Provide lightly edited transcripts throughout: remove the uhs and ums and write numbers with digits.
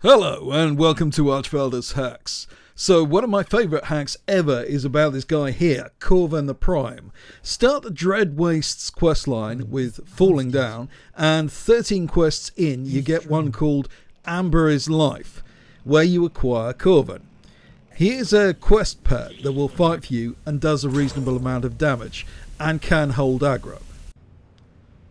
Hello and welcome to Archfelder's Hacks. So one of my favourite hacks ever is about this guy here, Corin the Prime. Start the Dread Wastes questline with Falling Down, and 13 quests in you get one called Amber is Life, where you acquire Corin. He is a quest pet that will fight for you and does a reasonable amount of damage, and can hold aggro.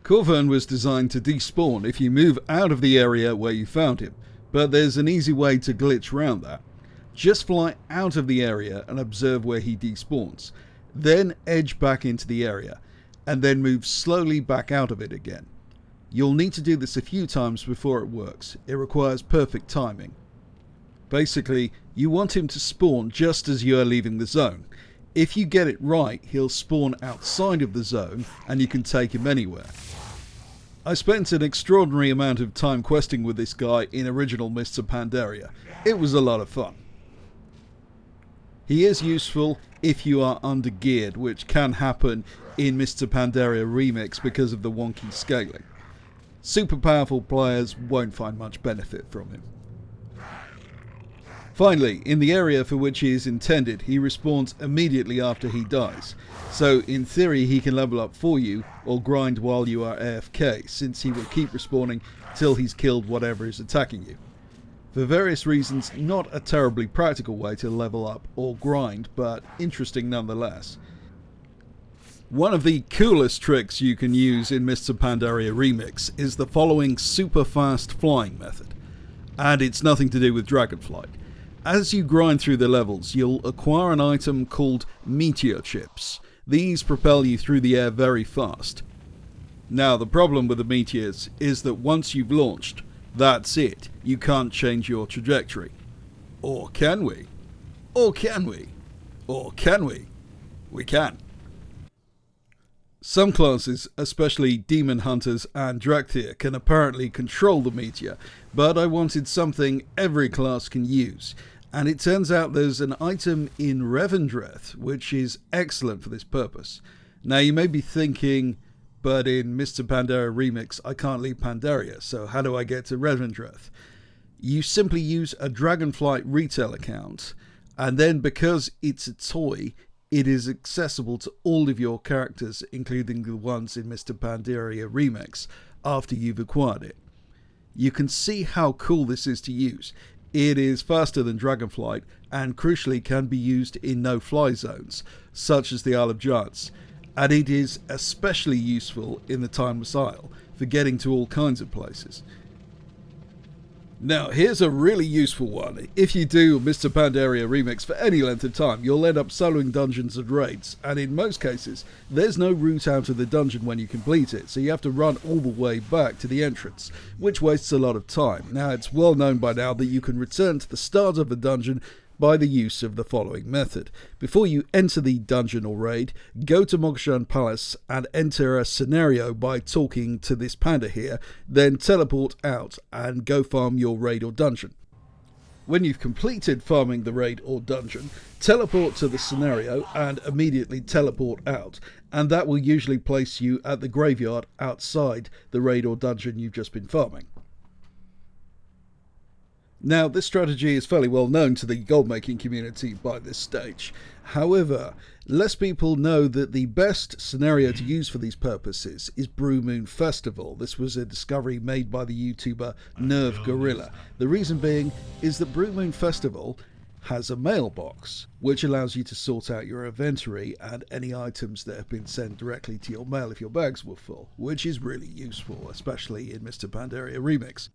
Corin was designed to despawn if you move out of the area where you found him. But there's an easy way to glitch around that. Just fly out of the area and observe where he despawns. Then edge back into the area, and then move slowly back out of it again. You'll need to do this a few times before it works. It requires perfect timing. Basically, you want him to spawn just as you are leaving the zone. If you get it right, he'll spawn outside of the zone, and you can take him anywhere. I spent an extraordinary amount of time questing with this guy in original Mists of Pandaria. It was a lot of fun. He is useful if you are under-geared, which can happen in Mists of Pandaria Remix because of the wonky scaling. Super powerful players won't find much benefit from him. Finally, in the area for which he is intended, he respawns immediately after he dies. So in theory he can level up for you or grind while you are AFK, since he will keep respawning till he's killed whatever is attacking you. For various reasons, not a terribly practical way to level up or grind, but interesting nonetheless. One of the coolest tricks you can use in Mists of Pandaria Remix is the following super fast flying method. And it's nothing to do with Dragonflight. As you grind through the levels, you'll acquire an item called meteor chips. These propel you through the air very fast. Now, the problem with the meteors is that once you've launched, that's it. You can't change your trajectory. Or can we? Or can we? Or can we? We can. Some classes, especially Demon Hunters and Drakthir, can apparently control the meteor, but I wanted something every class can use. And it turns out there's an item in Revendreth which is excellent for this purpose. Now you may be thinking, but in Mists of Pandaria Remix I can't leave Pandaria, so how do I get to Revendreth? You simply use a Dragonflight retail account, and then because it's a toy, it is accessible to all of your characters, including the ones in Mists of Pandaria Remix, after you've acquired it. You can see how cool this is to use. It is faster than Dragonflight and crucially can be used in no-fly zones, such as the Isle of Giants, and it is especially useful in the Timeless Isle for getting to all kinds of places. Now, here's a really useful one. If you do Mists of Pandaria Remix for any length of time, you'll end up soloing dungeons and raids, and in most cases, there's no route out of the dungeon when you complete it, so you have to run all the way back to the entrance, which wastes a lot of time. Now, it's well known by now that you can return to the start of the dungeon by the use of the following method. Before you enter the dungeon or raid, go to Mokshan Palace and enter a scenario by talking to this panda here, then teleport out and go farm your raid or dungeon. When you've completed farming the raid or dungeon, teleport to the scenario and immediately teleport out, and that will usually place you at the graveyard outside the raid or dungeon you've just been farming. Now, this strategy is fairly well known to the gold-making community by this stage. However, less people know that the best scenario to use for these purposes is Blue Moon Festival. This was a discovery made by the YouTuber Nerve Gorilla. The reason being is that Blue Moon Festival has a mailbox, which allows you to sort out your inventory and any items that have been sent directly to your mail if your bags were full, which is really useful, especially in Mists of Pandaria Remix.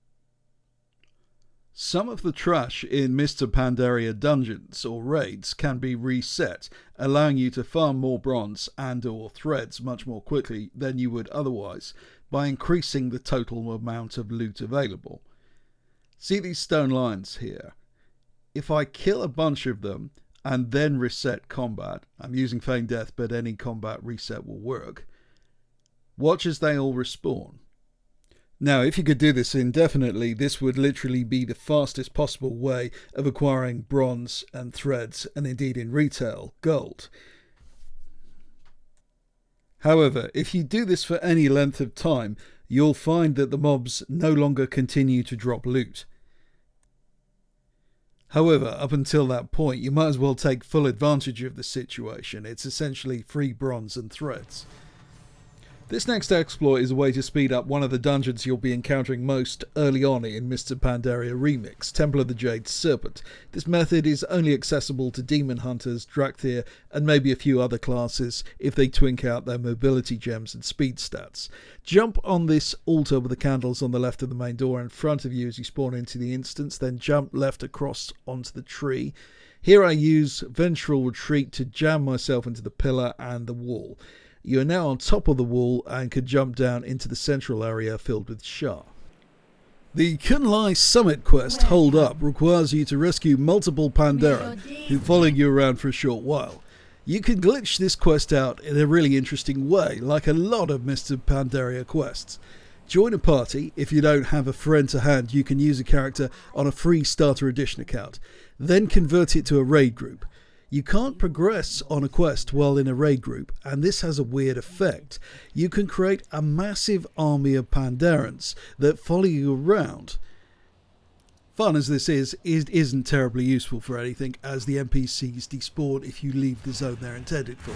Some of the trash in Mists of Pandaria dungeons or raids can be reset, allowing you to farm more bronze and or threads much more quickly than you would otherwise by increasing the total amount of loot available. See these stone lions here? If I kill a bunch of them and then reset combat, I'm using Feign Death but any combat reset will work, watch as they all respawn. Now, if you could do this indefinitely, this would literally be the fastest possible way of acquiring bronze and threads, and indeed in retail, gold. However, if you do this for any length of time, you'll find that the mobs no longer continue to drop loot. However, up until that point, you might as well take full advantage of the situation. It's essentially free bronze and threads. This next exploit is a way to speed up one of the dungeons you'll be encountering most early on in Mists of Pandaria Remix, Temple of the Jade Serpent. This method is only accessible to Demon Hunters, Drakthir, and maybe a few other classes if they twink out their mobility gems and speed stats. Jump on this altar with the candles on the left of the main door in front of you as you spawn into the instance, then jump left across onto the tree. Here I use Vengeful Retreat to jam myself into the pillar and the wall. You are now on top of the wall and can jump down into the central area filled with Shah. The Kunlai Summit quest, Hold Up, requires you to rescue multiple Pandaren who follow you around for a short while. You can glitch this quest out in a really interesting way, like a lot of Mists of Pandaria quests. Join a party. If you don't have a friend to hand, you can use a character on a free Starter Edition account. Then convert it to a raid group. You can't progress on a quest while in a raid group, and this has a weird effect. You can create a massive army of Pandarans that follow you around. Fun as this is, it isn't terribly useful for anything, as the NPCs despawn if you leave the zone they're intended for.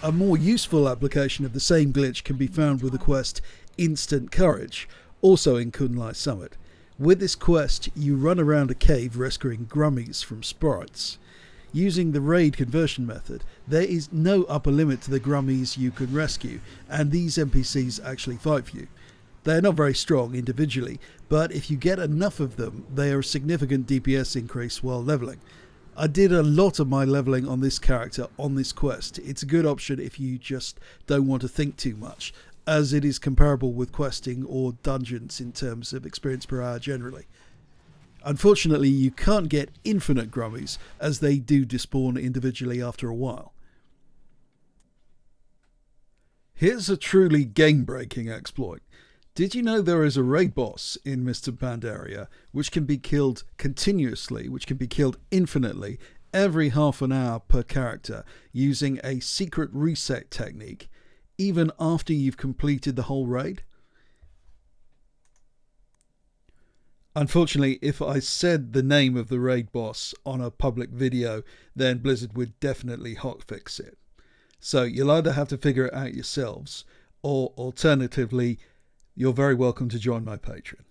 A more useful application of the same glitch can be found with the quest Instant Courage, also in Kunlai Summit. With this quest, you run around a cave rescuing grummies from sprites. Using the raid conversion method, there is no upper limit to the grummies you can rescue, and these NPCs actually fight for you. They are not very strong individually, but if you get enough of them, they are a significant DPS increase while leveling. I did a lot of my leveling on this character on this quest. It's a good option if you just don't want to think too much, as it is comparable with questing or dungeons in terms of experience per hour generally. Unfortunately, you can't get infinite grummies, as they do despawn individually after a while. Here's a truly game-breaking exploit. Did you know there is a raid boss in Mists of Pandaria which can be killed continuously, which can be killed infinitely, every half an hour per character, using a secret reset technique, even after you've completed the whole raid? Unfortunately, if I said the name of the raid boss on a public video, then Blizzard would definitely hotfix it. So you'll either have to figure it out yourselves, or alternatively, you're very welcome to join my Patreon.